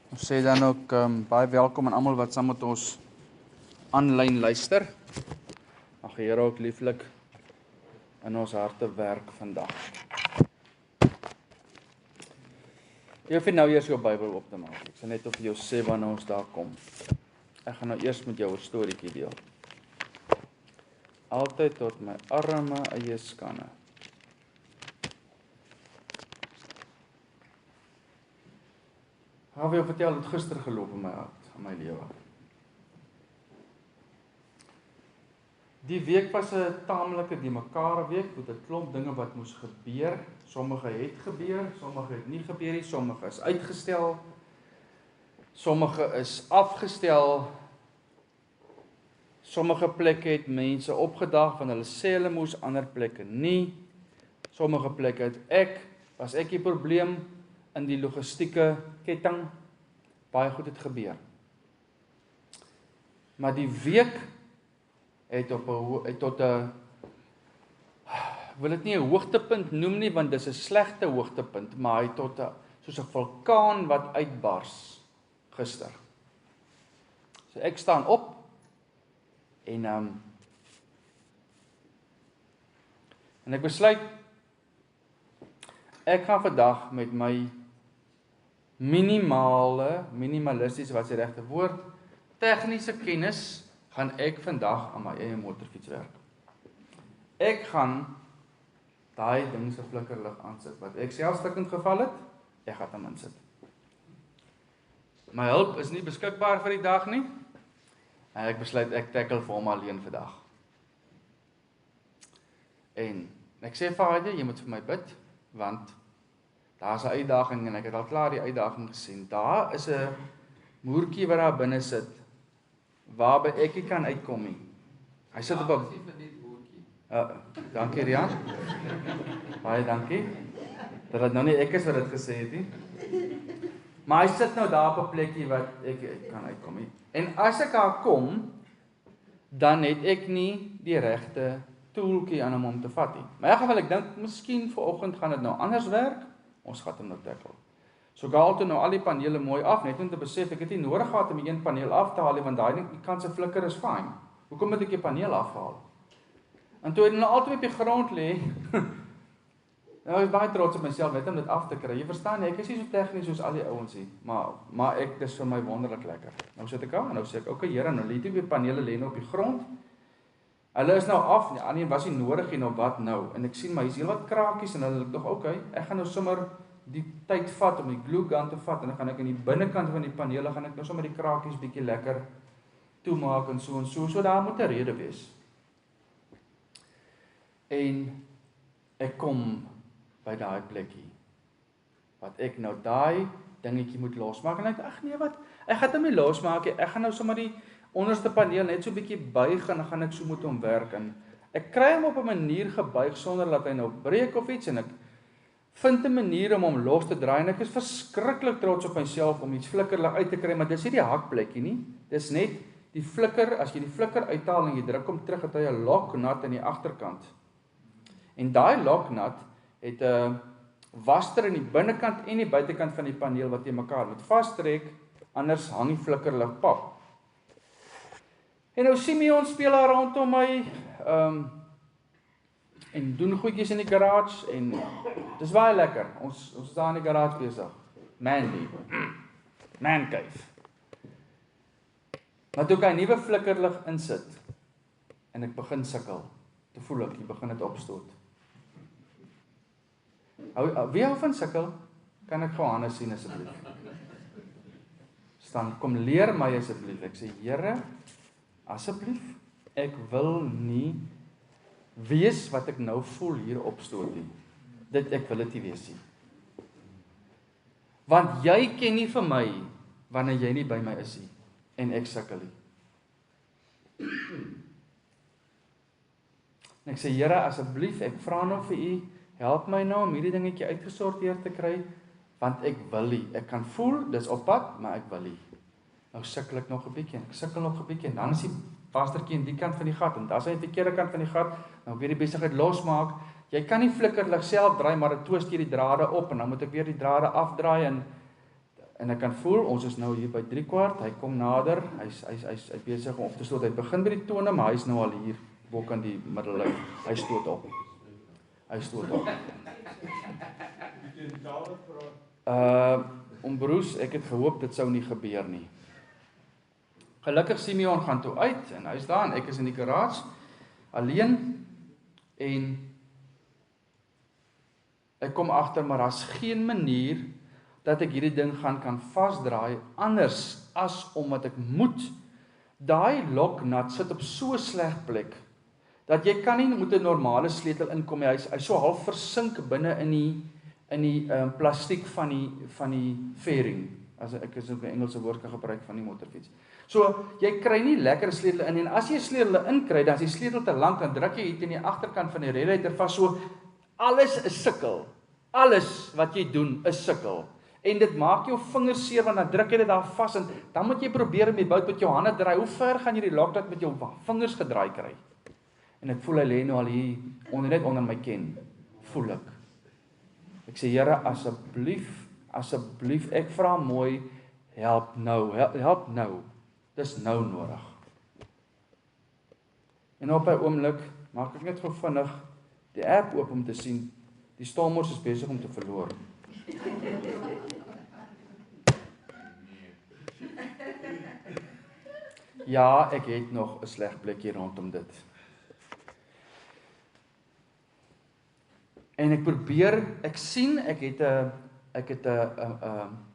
Ons sê dan ook baie welkom aan almal wat saam met ons aanlyn luister. Mag die Here ook lieflik in ons harte werk vandag. Jy hoef nie nou eers jou Bybel op te maak. Ek sal net of jou sê wanneer ons daar kom. Ek gaan nou eers met jou 'n storieetjie deel. Altyd tot my arme eie skande. Gaan vir jou vertel het gister geloop in my hart, in my lewe. Die week was 'n taamlike die mekaar week met 'n klomp dinge wat moes gebeur. Sommige het gebeur, sommige het nie gebeur nie, sommige is uitgestel. Sommige is afgestel. Sommige plekke het mense opgedag van hulle sê hulle moes, ander plekke nie. Sommige plekke het was ek die probleem in die logistieke ketting. Baie goed het gebeur. Maar die week het tot 'n ek wil dit nie 'n hoogtepunt noem nie, want dis 'n slegte hoogtepunt, maar hy tot 'n soos 'n vulkaan wat uitbars gister. So ek staan op en ek besluit ek gaan vandag met my minimalisties wat is die regte woord, tegniese kennis gaan ek vandag aan my eie motorfiets werk. Ek gaan daai ding se flikkerlig aansit wat ek self stukkend geval het, ek gaan hom insit. My hulp is nie beskikbaar vir die dag nie. En ek besluit ek tackle vir hom alleen vandag. En ek sê Vader, jy moet vir my bid, want daar's 'n uitdaging en ek het al klaar die uitdaging gesien. Daar is 'n moertjie wat daar binne sit, waarby ek nie kan uitkom nie. Hy sit op 'n dankie Rian. Baie dankie. Dat dit nou nie ek is wat dit gesê het nie. Maar hy sit nou daar op 'n plekkie wat ek kan uitkom nie. En as ek daar kom, dan het ek nie die regte toeltjie aan hom om te vat nie. Maar in elk geval ek dink miskien vanoggend gaan dit nou anders werk. Ons gaan hom nou tackle. So gaal toe nou al die panele mooi af, net om te besef ek het nie nodig gehad om die een paneel af te haal nie, want daai ding die kant se flikker is fyn. Hoekom moet ek die paneel afhaal? En toe het hulle altyd op die grond lê. Nou is baie trots op myself net om dit af te kry. Jy verstaan nie, ek is nie so tegnies soos al die ouens nie, maar ek dis vir my wonderlik lekker. Nou sit ek aan en nou sê ek, okay Here, nou lê die panele lê nou op die grond. Hulle is nou af, die ander was nie nodig nie, nou wat nou? En ek sien maar hier's heelwat kraakies en hulle dink okay, ek gaan nou sommer die tyd vat om die glue gun te vat en dan gaan ek in die binnekant van die panele gaan ek nou sommer die kraakies bietjie lekker toemaak en so. So daar moet 'n rede wees. En ek kom by daai plekkie wat ek nou daai dingetjie moet losmaak en ek ag nee wat, ek gaan hom nie losmaak nie, ek gaan nou sommer die onderste paneel net so bietjie buig en dan gaan ek so met hom werk en ek kry hom op 'n manier gebuig sonder dat hy nou breek of iets en ek vind 'n manier om hom los te draai en ek is verskriklik trots op myself om iets flikkerlig uit te kry, maar dis nie die hakplekkie nie, dis net die flikker, as jy die flikker uithaal en jy druk hom terug, het hy 'n loknat aan die agterkant. En daai loknat het 'n waster in die binnekant en die buitekant van die paneel wat jy mekaar moet vastrek, anders hang die flikkerlig pap. En nou Simeon speel daar rondom my en doen goedjies in die garage en dis baie lekker. Ons is daar in die garage besig. Man cave. Maar toe ek 'n nuwe flikkerlig insit en ek begin sukkel, toe voel ek begin dit opstoot. Wie hou van sukkel? Kan ek gou hande sien asseblief? Staan, kom leer my asseblief. Ek sê Here, asseblief, ek wil nie wees wat ek nou voel hier opstoot nie. Ek wil dit nie wees nie. Want jy ken nie vir my wanneer jy nie by my is nie en ek sukkel nie. En ek sê Here, asseblief, ek vra nou vir U, help my nou om hierdie dingetjie uitgesorteer te kry, want ek wil nie. Ek kan voel dis op pad, maar ek wil nie. Nou sukkel ek nog 'n bietjie, ek sukkel nog 'n bietjie en dan is die pastertjie aan die kant van die gat en dan is hy aan die verkeerde kant van die gat. Nou weer die besigheid losmaak. Jy kan nie flikkerlig self draai, maar dit twist jy die drade op en dan moet ek weer die drade afdraai en En ek kan voel, ons is nou hier by 3/4, hy kom nader, hy's besig om te stoot, hy begin by die tone, maar hy's nou al hier, bok aan die middellyn, hy stoot op. Broers, ek het gehoop dit sou nie gebeur nie. Gelukkig Simeon gaan toe uit, en hy's daar, en ek is in die garage, alleen, en ek kom agter, maar daar's geen manier dat ek hierdie ding kan vasdraai, anders as omdat ek moet. Daai loknat sit op so 'n sleg plek, dat jy kan nie met 'n normale sleutel inkom nie, hy so half versink binne in die plastiek van die fairing, as ek is ook 'n Engelse woord kan gebruik van die motorfiets. So, jy kry nie lekker sleutel in, en as jy sleutel inkry, dan is die sleutel te lank, dan druk jy hier teen die agterkant van die radiator vas, so, alles is sukkel, alles wat jy doen is sukkel, en dit maak jou vingers seer, want dan druk jy dit daar vas, en dan moet jy probeer om die bout met jou hande draai, hoe ver gaan jy die loknat met jou vingers gedraai kry? En ek voel hy lê nou al hier, net onder my ken, voel ek. Ek sê, Here, asseblief, ek vra mooi, help nou, dis nou nodig. En op 'n oomblik, maak ek net gou vinnig die app oop om te sien, die Stormers is besig om te verloor. Ja, ek het nog 'n sleg plekkie rondom dit. En ek probeer, ek sien, ek het 'n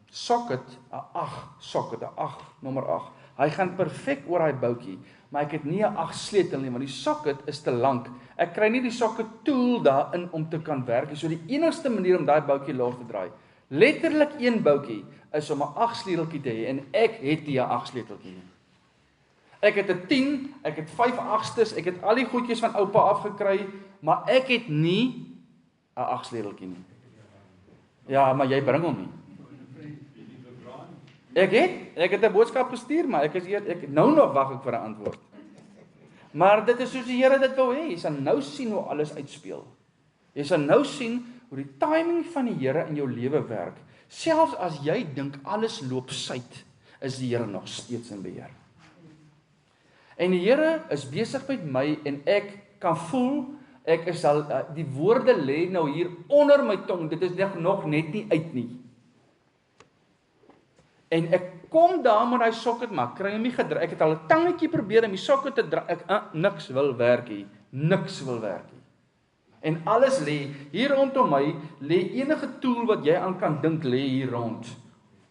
socket, 'n nommer 8. Hy gaan perfek oor daai boutjie, maar ek het nie 'n 8 sleutel nie, want die socket is te lank. Ek kry nie die socket tool daarin om te kan werk nie. So die enigste manier om daai boutjie los te draai, letterlik een boutjie, is om 'n 8 sleuteltjie te hê, en ek het nie 'n 8 sleuteltjie nie. Ek het 'n 10, ek het 5 8stes, ek het al die goedjies van oupa afgekry, maar ek het nie 'n 8 sleuteltjie nie. Ja, maar jy bring hom nie. Ek het 'n boodskap gestuur, maar ek nou nog wag ek vir 'n antwoord. Maar dit is soos die Here dit wil hê, jy sal nou sien hoe alles uitspeel. Jy sal nou sien hoe die timing van die Here in jou lewe werk. Selfs as jy dink alles loop suid, is die Here nog steeds in beheer. En die Here is besig met my, en ek kan voel, ek is al, die woorde lê nou hier onder my tong, dit is nog net nie uit nie. En ek kom daar met daai socket, maar kry hom nie gedraai. Ek het al 'n tangetjie probeer om die socket te draai, niks wil werk nie. En alles lê, hier rondom my, lê enige tool wat jy aan kan dink, lê hier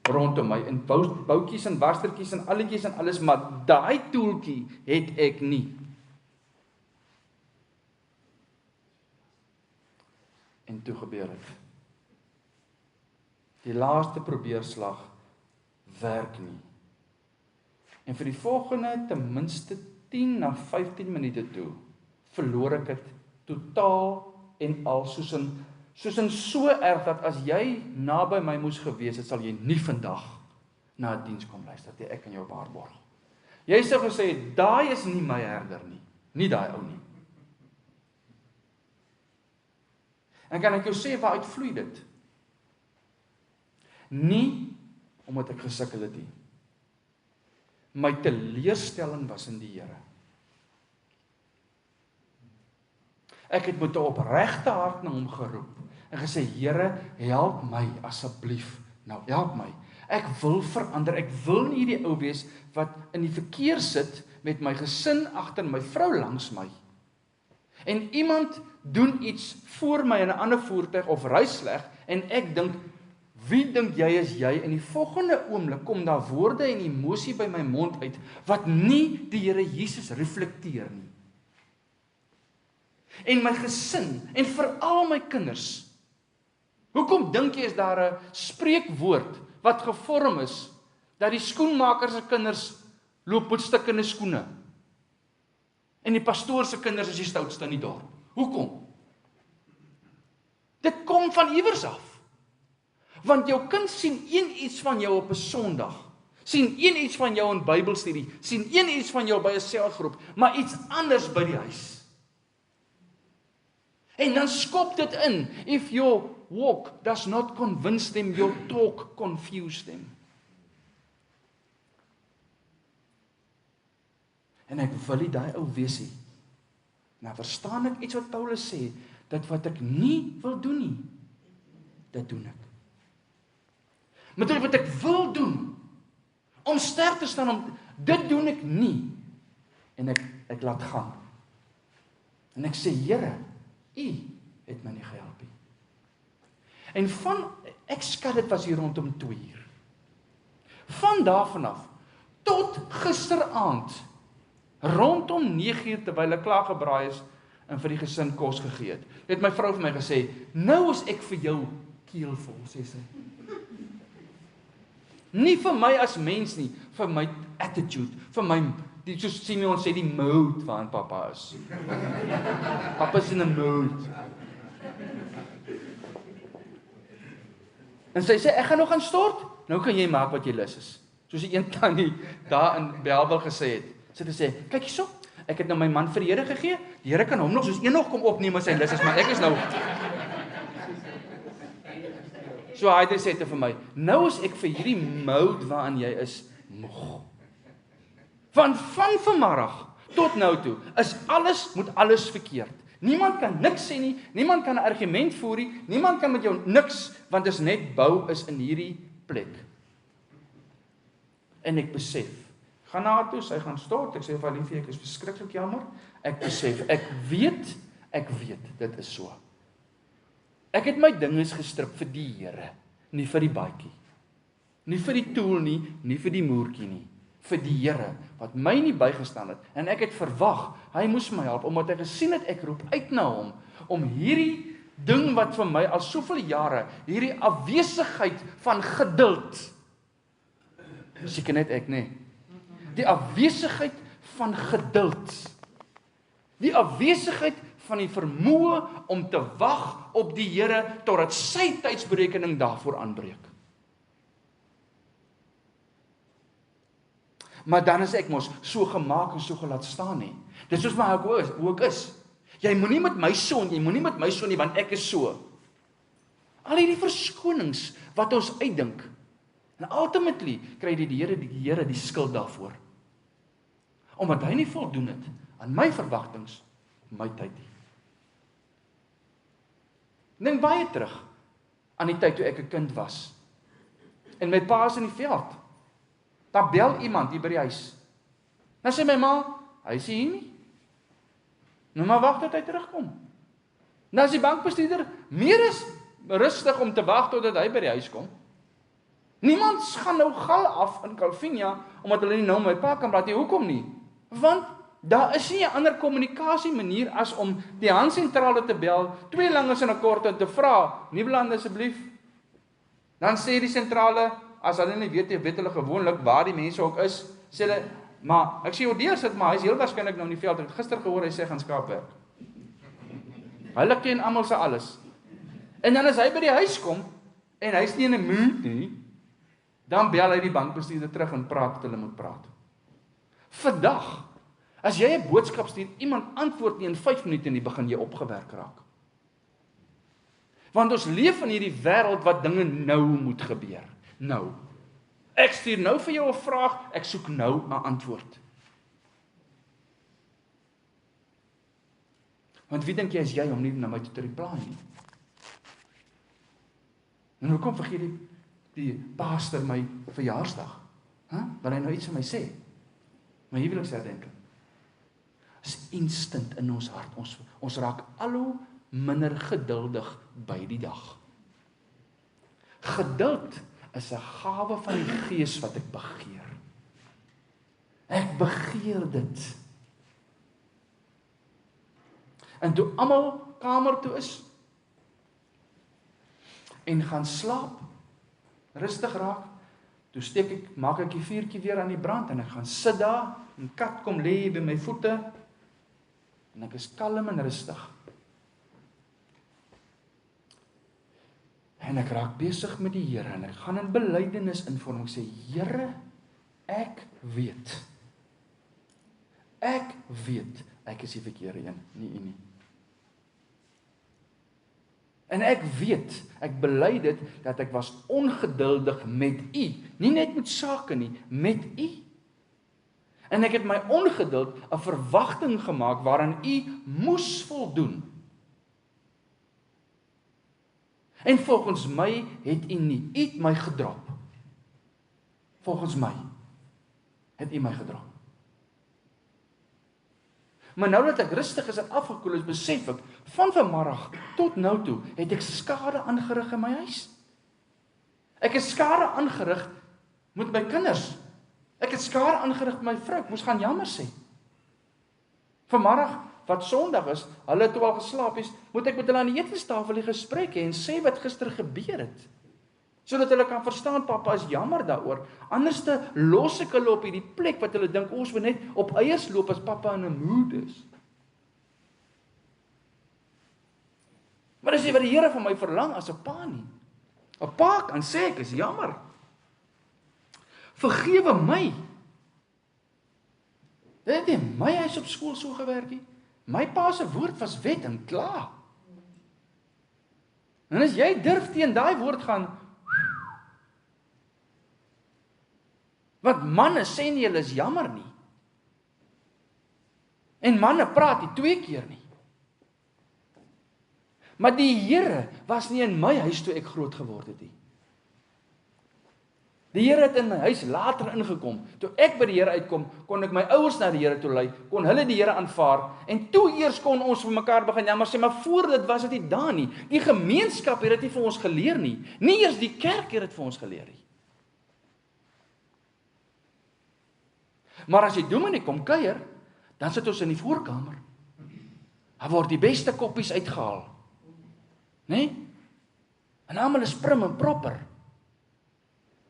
rondom my, en boutjies en barstertjies en alletjies en alles, maar daai toeltjie het ek nie. En toe gebeur het. Die laaste probeerslag werk nie. En vir die volgende ten minste 10 na 15 minute toe, verloor ek dit totaal en al, soos in so erg, dat as jy naby my moes gewees het, sal jy nie vandag na 'n diens kom luister, dat ek in jou waarborg. Jy sou gesê, daai is nie my herder nie daai ou nie. En kan ek jou sê, waaruit vloei dit? Nie omdat ek gesukkel het nie. My teleurstelling was in die Here. Ek het met 'n opregte hart na hom geroep en gesê, Here, help my asseblief. Nou, help my. Ek wil verander. Ek wil nie die ou wees wat in die verkeer sit met my gesin agter my vrou langs my. En iemand doen iets voor my in 'n ander voertuig of ry sleg en ek dink, wie dink jy is jy? In die volgende oomblik kom daar woorde en emosie by my mond uit wat nie die Here Jesus reflekteer nie. En my gesin en veral my kinders. Hoekom dink jy is daar 'n spreekwoord wat gevorm is dat die skoenmaker se kinders loop met stukkende skoene en die pastoor se kinders is die stoutste in die dorp? Hoekom? Dit kom van iewers af. Want jou kind sien iets van jou op 'n Sondag, sien iets van jou in Bybelstudie, sien iets van jou by 'n selgroep, maar iets anders by die huis. En dan skop dit in, if your walk does not convince them, your talk confuse them. En ek wil nie daai ou wees nie. Nou verstaan ek iets wat Paulus sê, dat wat ek nie wil doen nie, dit doen ek. Maar dit wat ek wil doen, om sterk te staan, dit doen ek nie. En ek laat gaan. En ek sê, Here, U het my nie gehelp nie. En ek skat dit was hier rondom 2 uur. Van daarvan af, tot gisteraand, rondom 9 uur, terwyl ek klaar gebraai is, en vir die gesin kos gegee het. Dit het my vrou vir my gesê, nou is ek vir jou keelvol, sê sy. Nie vir my as mens nie, vir my attitude, vir my, soos Simeon sê, die mood waarin papa is. Papa is in 'n mood. En sy sê, ek gaan nou gaan stort, nou kan jy maak wat jy lus is. Soos die een tannie daar in Belwel gesê het. Sy het gesê, kyk hierso, ek het nou my man vir die Here gegee, die Here kan hom nog soos een nog kom opneem as hy lus is, maar ek is nou... So hy het sê vir my, nou is ek vir hierdie mode waarin jy is, moeg. Van vanmiddag tot nou toe, moet alles verkeerd. Niemand kan niks sê nie, niemand kan 'n argument voer nie, niemand kan met jou niks, want dit is net bou is in hierdie plek. En ek besef, gaan na haar toe, sy gaan stort, ek sê vir Liefie, ek is verskriklik jammer, ek besef, ek weet, dit is so. Ek het my dinges gestrip vir die Here, nie vir die baadjie, nie vir die tool nie vir die moertjie nie, vir die Here, wat my nie bygestaan het, en ek het verwag, hy moes my help, omdat hy gesien het, ek roep uit na hom, om hierdie ding wat vir my al soveel jare, hierdie afwesigheid van geduld, seker net ek, nee, die afwesigheid van geduld, die afwesigheid van die vermoë om te wag op die Here, totdat sy tydsberekening daarvoor aanbreek. Maar dan is ek mos so gemaak en so gelaat staan nie. Dis soos my hoe ek is. Jy moenie met my so nie, want ek is so. Al hierdie verskonings wat ons uitdink, en ultimately kry die Here die skuld daarvoor. Omdat hy nie voldoen het aan my verwagtings, my tyd nie. Dink baie terug aan die tyd toe ek 'n kind was. En my pa is in die veld. Dan bel iemand hier by die huis. Dan sê my ma, hy is hier nie. Nou maar wag tot hy terugkom. Dan is die bankbestuurder meer as rustig om te wag totdat hy by die huis kom. Niemand gaan nou gal af in Calvinia, omdat hulle nie nou my pa kan praat nie. Hoekom nie? Want daar is nie 'n ander kommunikasie manier as om die handsentrale te bel, 2 langes en 'n kort en te vra, Nieuweland asseblief. Dan sê die sentrale, as hulle nie weet hulle gewoonlik waar die mense ook is, sê hulle, maar ek sê jou deur sit, maar hy is heel waarskynlik nou in die veld. Ek het gister gehoor hy sê gaan skaapwerk. Hulle ken almal se alles. En dan as hy by die huis kom en hy's nie in 'n mood nie, dan bel hy die bankbestuurder terug en praat wat hulle moet praat. Vandag, as jy 'n boodskap stuur, iemand antwoord nie in 5 minute nie, begin jy opgewerk raak. Want ons leef in hierdie wêreld wat dinge nou moet gebeur. Nou. Ek stuur nou vir jou 'n vraag, ek soek nou 'n antwoord. Want wie dink jy is jy om nie na my toe te reply nie? En hoekom vergeet die pastor my verjaarsdag? Wil hy nou iets vir my sê? Maar hier wil ek sê dink. Is instant in ons hart. Ons raak al hoe minder geduldig by die dag. Geduld is 'n gawe van die Gees wat ek begeer. Ek begeer dit. En toe almal kamer toe is en gaan slaap, rustig raak, toe maak ek die vuurtjie weer aan die brand en ek gaan sit daar, 'n kat kom lê by my voete en ek is kalm en rustig. En ek raak besig met die Here en ek gaan in belydenis in vorm. Ek sê, Here, ek weet, ek is die verkeerde een, nie U nie. En ek weet, ek bely dit, dat ek was ongeduldig met U, nie net met sake nie, met U. En ek het my ongeduld 'n verwagting gemaak waaraan U moes voldoen. En volgens my het U nie, U het my gedrop. Volgens my het U my gedrop. Maar nou dat ek rustig is en afgekoel is, besef ek, van vanmiddag tot nou toe, het ek skade aangerig in my huis. Ek het skade aangerig met my kinders. Ek het skade aangerig met my vrou, ek moes gaan jammer sê. Vanmiddag, wat Sondag is, hulle toe al geslaap is, moet ek met hulle aan die etenstafel die gesprek hê en sê wat gister gebeur het. Sodat hulle kan verstaan, pappa is jammer daaroor. Anderste los ek hulle op hierdie plek wat hulle dink, ons moet net op eiers loop as pappa in 'n mood is. Maar dis nie wat die Here van my verlang as 'n pa nie. 'n Pa kan sê ek is jammer. Vergewe my. Dit het nie my huis op skool so gewerk nie. My pa se woord was wet en klaar. En as jy durf teen daai woord gaan, want manne sê nie hulle is jammer nie. En manne praat nie 2 keer nie. Maar die Here was nie in my huis toe ek groot geword het nie. Die Here het in my huis later ingekom. Toe ek by die Here uitkom, kon ek my ouers na die Here toe lei, kon hulle die Here aanvaar, en toe eers kon ons vir mekaar begin jammer sê, maar voor dit was dit nie daar nie. Die gemeenskap het dit nie vir ons geleer nie. Nie eers die kerk het dit vir ons geleer nie. Maar as jy dominee kom kuier, dan sit ons in die voorkamer. Daar word die beste koppies uitgehaal. Nee? En almal is prim en proper.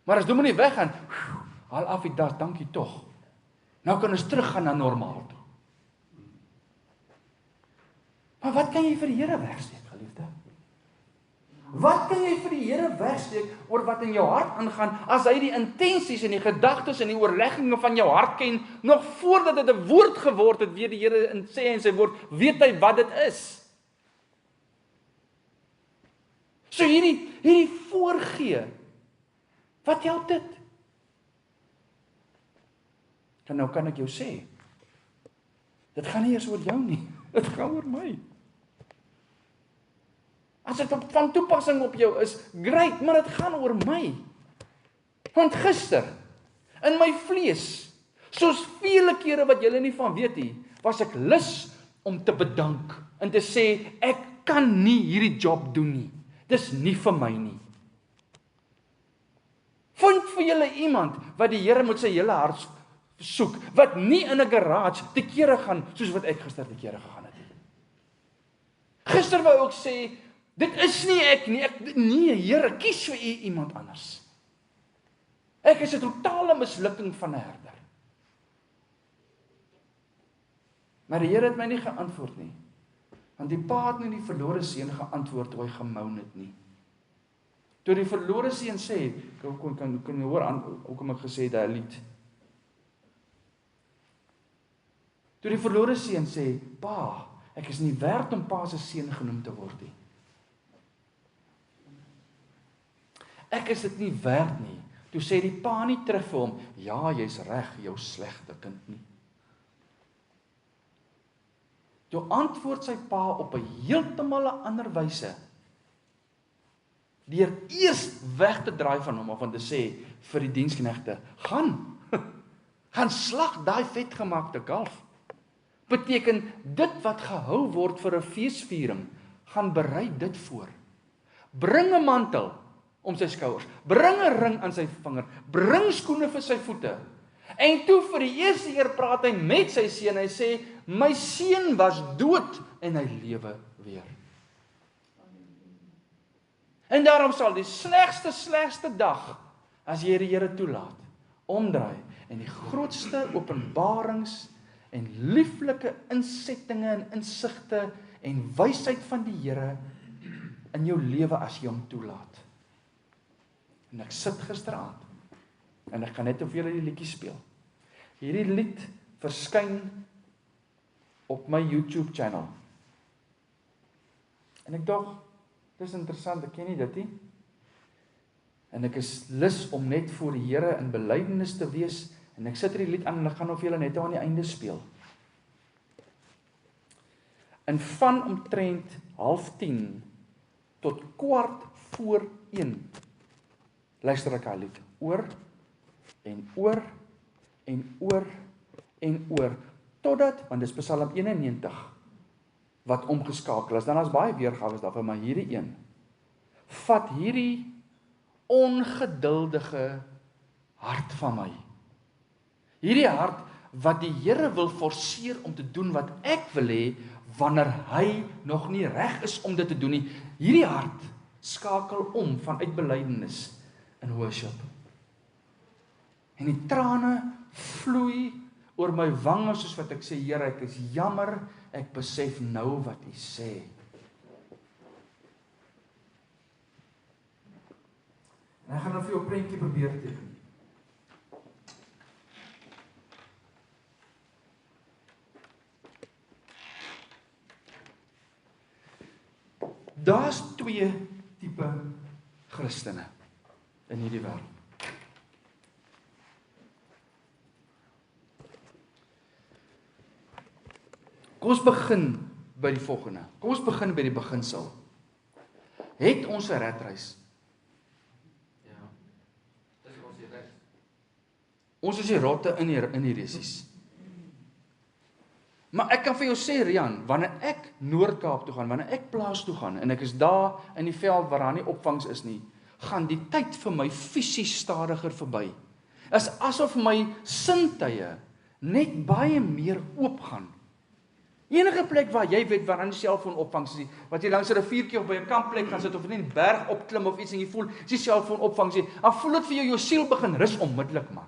Maar as dominee weggaan, haal af die das, dankie tog. Nou kan ons teruggaan na normaal toe. Maar wat kan jy vir die Here wegsteek, geliefde? Wat kan jy vir die Here wegsteek oor wat in jou hart aangaan, as hy die intensies en die gedagtes en die oorlegginge van jou hart ken, nog voordat dit 'n woord geword het, weet die Here in sê in sy woord, weet hy wat dit is. So hierdie voorgee, wat help dit? En nou kan ek jou sê, dit gaan nie eers oor jou nie, dit gaan oor my. As dit van toepassing op jou is, great, maar dit gaan oor my. Want gister, in my vlees, soos vele kere wat julle nie van weet nie, was ek lus om te bedank, en te sê, ek kan nie hierdie job doen nie. Dis nie vir my nie. Vind vir julle iemand wat die Here met sy hele hart soek, wat nie in 'n garage te kere gaan, soos wat ek gister te kere gegaan het. Gister wou ek sê, dit is nie ek nie, nee Here, kies vir u iemand anders. Ek is 'n totale mislukking van 'n herder. Maar die Here het my nie geantwoord nie. Want die pa het nie die verlore seun geantwoord toe hy gemoun het nie. Toe die verlore seun sê, kan jy hoor aan hoekom ek gesê het daai lied. Toe die verlore seun sê, pa, ek is nie werd om pa se seun genoem te word nie. Ek is dit nie werd nie. Toe sê die pa nie terug vir hom, ja, jy's reg, jou slegte kind nie. Toe antwoord sy pa op 'n heeltemal 'n ander wyse, deur eers weg te draai van hom, of om te sê vir die diensknegte, gaan slag daai vetgemaakte kalf. Beteken, dit wat gehou word vir 'n feesviering, gaan berei dit voor. Bring 'n mantel om sy skouers, bring 'n ring aan sy vinger, bring skoene vir sy voete. En toe vir die eerste keer praat hy met sy seun, hy sê, my seun was dood en hy lewe weer. En daarom sal die slegste dag, as jy die Here toelaat, omdraai en die grootste openbarings en lieflike insettinge en insigte en wysheid van die Here in jou lewe as jy hom toelaat. En ek sit gisteraand en ek gaan net vir julle die liedjie speel. Hierdie lied verskyn op my YouTube channel. En ek dink, dis interessant, ek ken nie dit nie. En ek is lus om net voor die Here in belydenis te wees En ek sit hierdie lied aan en ek gaan nou vir julle net aan die einde speel. En van omtrent 9:30 tot 9:15 luister ek daai lied oor en oor en oor en oor totdat, want dis Psalm 91 wat omgeskakel is. Dan is baie weergawe daarvan, maar hierdie een vat hierdie ongeduldige hart van my. Hierdie hart wat die Here wil forceer om te doen wat ek wil hê, wanneer hy nog nie reg is om dit te doen nie. Hierdie hart skakel om vanuit belydenis in worship. En die trane vloei oor my wange soos wat ek sê, Here, ek is jammer, ek besef nou wat U sê. En ek gaan nou vir jou 'n prentjie probeer teken. Daar's twee tipe Christene in hierdie wêreld. Kom ons begin by die volgende. Kom ons begin by die beginsel. Het ons 'n redreis? Ja. Dis ons die reis. Ons is die rotte in die resies. Maar ek kan vir jou sê, Rian, wanneer ek Noord-Kaap toe gaan, wanneer ek plaas toe gaan, en ek is daar in die veld waar daar nie opvangs is nie, gaan die tyd vir my fisies stadiger verby. Is asof my sintuie net baie meer oop gaan. Enige plek waar jy weet waar aan die selfoon opvangs is, wat jy langs 'n riviertjie of by 'n kampplek gaan sit, of in 'n berg opklim of iets en jy voel, is die selfoon opvangs nie, dan voel dit vir jou siel begin rus onmiddellik, man.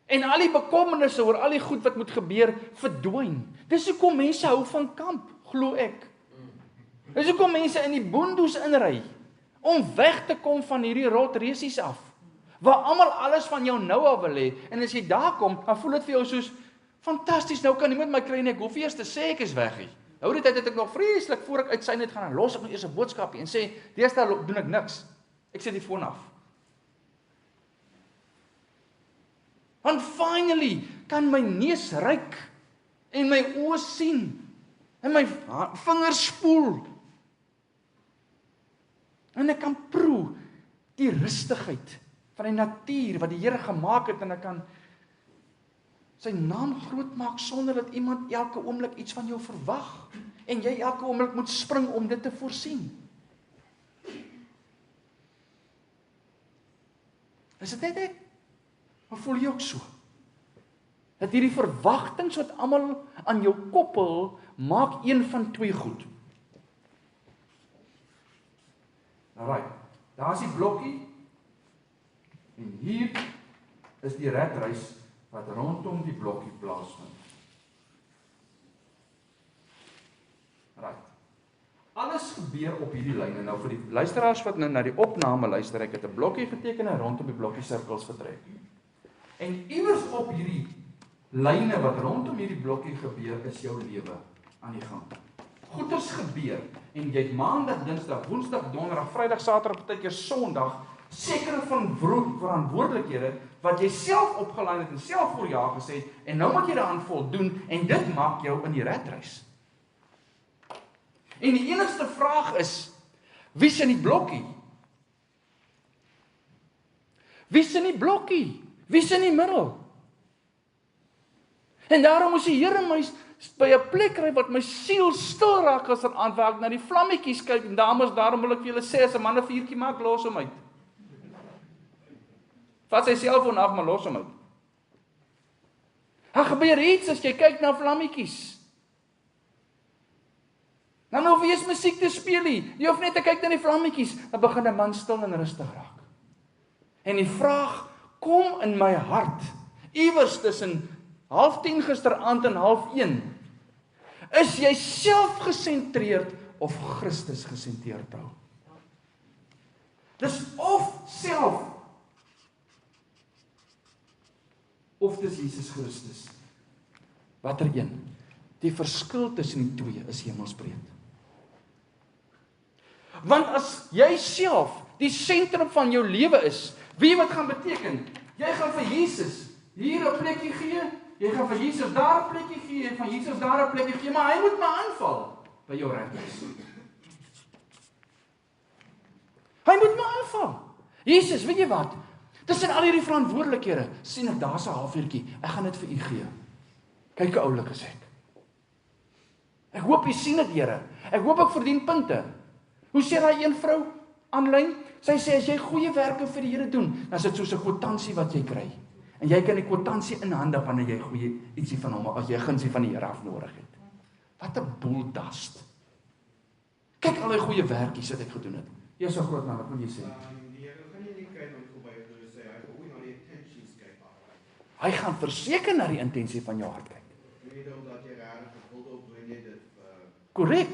En al die bekommernisse oor al die goed wat moet gebeur, verdwyn. Dis hoekom mense hou van kamp, glo ek. Dis hoekom mense in die boondoes inry, om weg te kom van hierdie rotresies af, waar almal alles van jou nou af wil hê, en as jy daar kom, dan voel dit vir jou soos, fantasties, nou kan niemand my kry nie, ek hoef eers te sê ek is weg nie. Nou die tyd het ek nog vreeslik, voor ek uit sy net gaan, en los ek nog eers 'n boodskapie, en sê, deesdae doen ek niks, ek sit die foon af. Want finally kan my neus ruik en my oë sien en my vingers spoel. En ek kan proe die rustigheid van die natuur wat die Here gemaak het en ek kan sy naam groot maak sonder dat iemand elke oomblik iets van jou verwag en jy elke oomblik moet spring om dit te voorsien. Is dit net ek? Maar voel jy ook so? Dat hierdie verwagtings wat almal aan jou koppel, maak een van twee goed. Alright, daar is die blokkie, en hier is die redreis wat rondom die blokkie plaasvind. Alright, alles gebeur op hierdie lyne. Nou vir die luisteraars wat nou na die opname luister, ek het 'n blokkie geteken en rondom die blokkie sirkels getrek. En iewers op hierdie lyne wat rondom hierdie blokkie gebeur, is jou lewe aan die gang. Goeders gebeur, en jy het maandag, dinsdag, woensdag, donderdag, vrydag, saterdag, partykeer sonderdag, sekere van verantwoordelikhede, wat jy self opgelyn het en self voor ja gesê het, en nou moet jy daaraan voldoen, en dit maak jou in die redreis. En die enigste vraag is, wie is in die blokkie? Wie is in die blokkie? Wie is in die middel? En daarom moes die Here my by 'n plek kry wat my siel stil raak as er aan waar ek na die vlammetjies kyk, en dames, daarom wil ek vir julle sê, as 'n man 'n vuurtjie maak, los hom uit. Vat sy selfoon af, maar los hom uit. Daar gebeur iets as jy kyk na vlammetjies. Dan hoef jy eens musiek te speel nie. Jy hoef net te kyk na die vlammetjies, dan begin 'n man stil en rustig raak. En die vraag kom in my hart, iewers tussen 9:30 gisteraand en 12:30, is jy selfgesentreerd of Christus gesentreerd trou? Dis of self, of dis Jesus Christus. Watter een? Die verskil tussen die twee is hemelsbreed. Want as jy self die sentrum van jou lewe is, weet wat gaan beteken? Jy gaan vir Jesus hier 'n plekkie gee, jy gaan vir Jesus daar 'n plekkie gee, en van Jesus daar 'n plekkie gee, maar hy moet maar aanval by jou reddes. Hy moet maar aanval. Jesus, weet jy wat? Tussen al hierdie verantwoordelikhede, sien ek daar's 'n halfuurtjie. Ek gaan dit vir u gee. Kyk hoe oulik is ek. Ek hoop u sien dit, Here. Ek hoop ek verdien punte. Hoe sê daai een vrou aanlyn? Sy sê as jy goeie werke vir die Here doen, dan is dit soos 'n kwitansie wat jy kry. En jy kan die kwitansie inhande wanneer jy goeie ietsie van hom, as jy gunsie van die Here af nodig het. Wat 'n boeldast. Kyk al die goeie werkies wat ek gedoen het. Jy is so groot man, wat wil jy sê? Hy gaan verseker na die intensie van jou hart kyk. Korrek.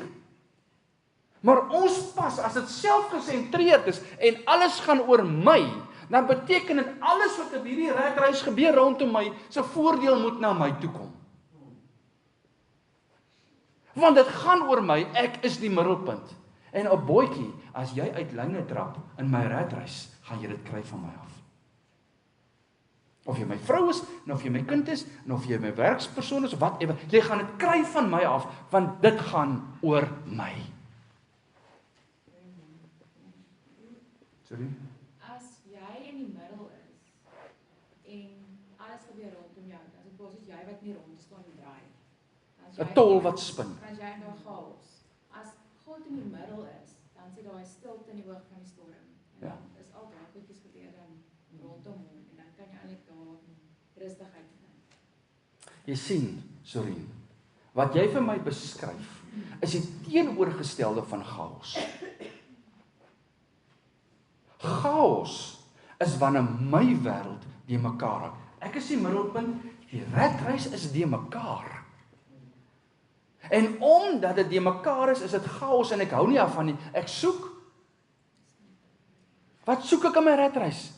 Maar ons pas, as dit selfgesentreerd is en alles gaan oor my, dan beteken dit alles wat op hierdie redreis gebeur rondom my, se voordeel moet na my toe kom. Want dit gaan oor my, ek is die middelpunt. En 'n boetjie, as jy uit lyne trap in my redreis, gaan jy dit kry van my af. Of jy my vrou is, en of jy my kind is, en of jy my werkspersoon is, of whatever, jy gaan dit kry van my af, want dit gaan oor my. Sorry? As jy in die middel is, en alles gebeur rondom jou, as dit basies jy wat nie rond staan en draai. 'n tol wat spin. As jy in 'n chaos. As God in die middel is, dan sien daai stilte in die oog van die storm. En Ja. dan is al daai goedjies gebeur dan rondom hom, en dan kan jy eintlik daar rustigheid vind. Jy sien, Sorien, wat jy vir my beskryf, is die teenoorgestelde van chaos. Chaos is wanneer my wêreld die mekaar raak. Ek is die middelpunt, die redreis is die mekaar. En omdat dit die mekaar is dit chaos en ek hou nie daarvan nie. Ek soek. Wat soek ek in my redreis?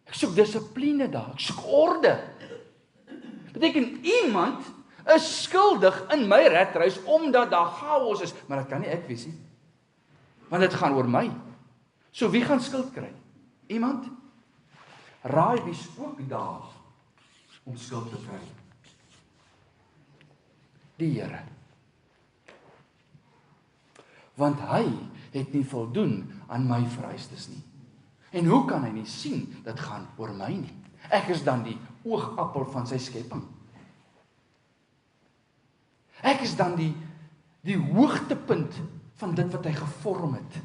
Ek soek dissipline daar, ek soek orde. Beteken iemand is skuldig in my redreis omdat daar chaos is, maar dit kan nie ek wees nie. Want dit gaan oor my. So wie gaan skuld kry? Iemand? Raai wie's ook daar om skuld te kry? Die Here. Want hy het nie voldoen aan my vereistes nie. En hoe kan hy nie sien, dit gaan oor my nie? Ek is dan die oogappel van sy skepping. Ek is dan die hoogtepunt van dit wat hy gevorm het.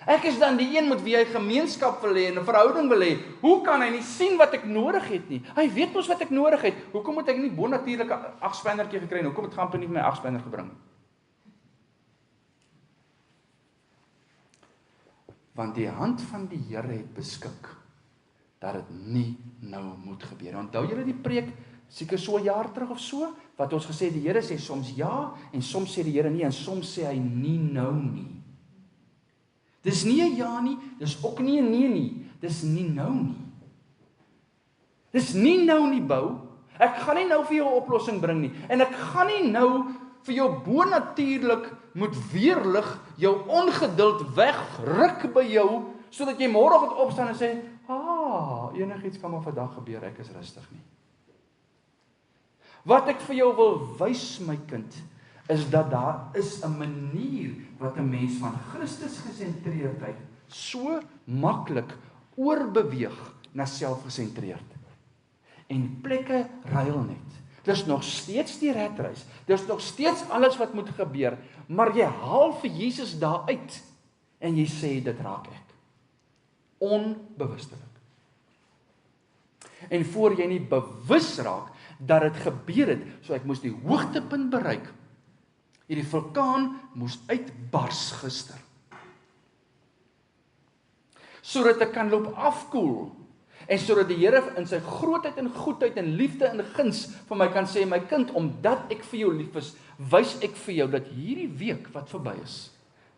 Ek is dan die een met wie hy gemeenskap wil hê en 'n verhouding wil hê. Hoe kan hy nie sien wat ek nodig het nie? Hy weet mos wat ek nodig het. Hoekom moet ek nie bonatuurlike 8-spannertjie gekry nie? Hoekom het Gamper nie my 8-spanner gebring nie? Want die hand van die Here het beskik dat dit nie nou moet gebeur. Onthou julle die preek seker so 'n jaar terug of so, wat ons gesê die Here sê soms ja en soms sê die Here nee en soms sê hy nie nou nie. Dis nie 'n ja nie, dis ook nie 'n nee nie, dis nie nou nie. Dis nie nou nie bou. Ek gaan nie nou vir jou 'n oplossing bring nie en ek gaan nie nou vir jou bonatuurlik moet weerlig jou ongeduld wegruk by jou sodat jy môre gaan opstaan en sê, enigiets kan maar vandag gebeur, ek is rustig nie. Wat ek vir jou wil wys, my kind, is dat daar is 'n manier wat 'n mens van Christus gesentreerdheid so maklik oorbeweeg na selfgesentreerd. En plekke ruil net. Dis nog steeds die redreis. Dis nog steeds alles wat moet gebeur, maar jy haal vir Jesus daar uit en jy sê dit raak ek. Onbewustelik. En voor jy nie bewus raak dat dit gebeur het, so ek moes die hoogtepunt bereik. Hierdie vulkaan moes uitbars gister. Sodat ek kan loop afkoel. En sodat die Here in sy grootheid en goedheid en liefde en guns vir my kan sê, my kind, omdat ek vir jou lief is, wys ek vir jou dat hierdie week wat verby is,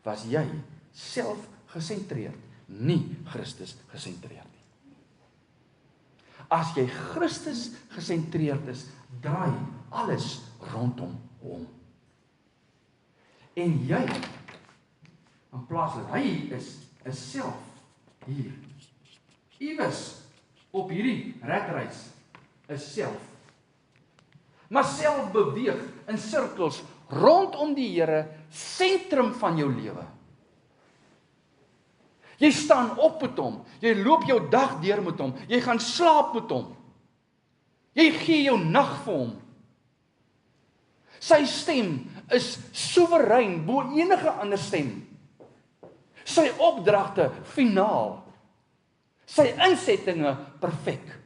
was jy selfgesentreerd, nie Christus gesentreerd nie. As jy Christus gesentreerd is, draai alles rondom hom. En jy, in plaas dat hy is self hier. Iewers op hierdie redreis is self. Maar self beweeg in sirkels rondom die Here, sentrum van jou lewe. Jy staan op met hom, jy loop jou dag deur met hom, jy gaan slaap met hom. Jy gee jou nag vir hom. Sy stem is soewerein bo enige ander stem. Sy opdragte finaal. Sy insettinge perfek.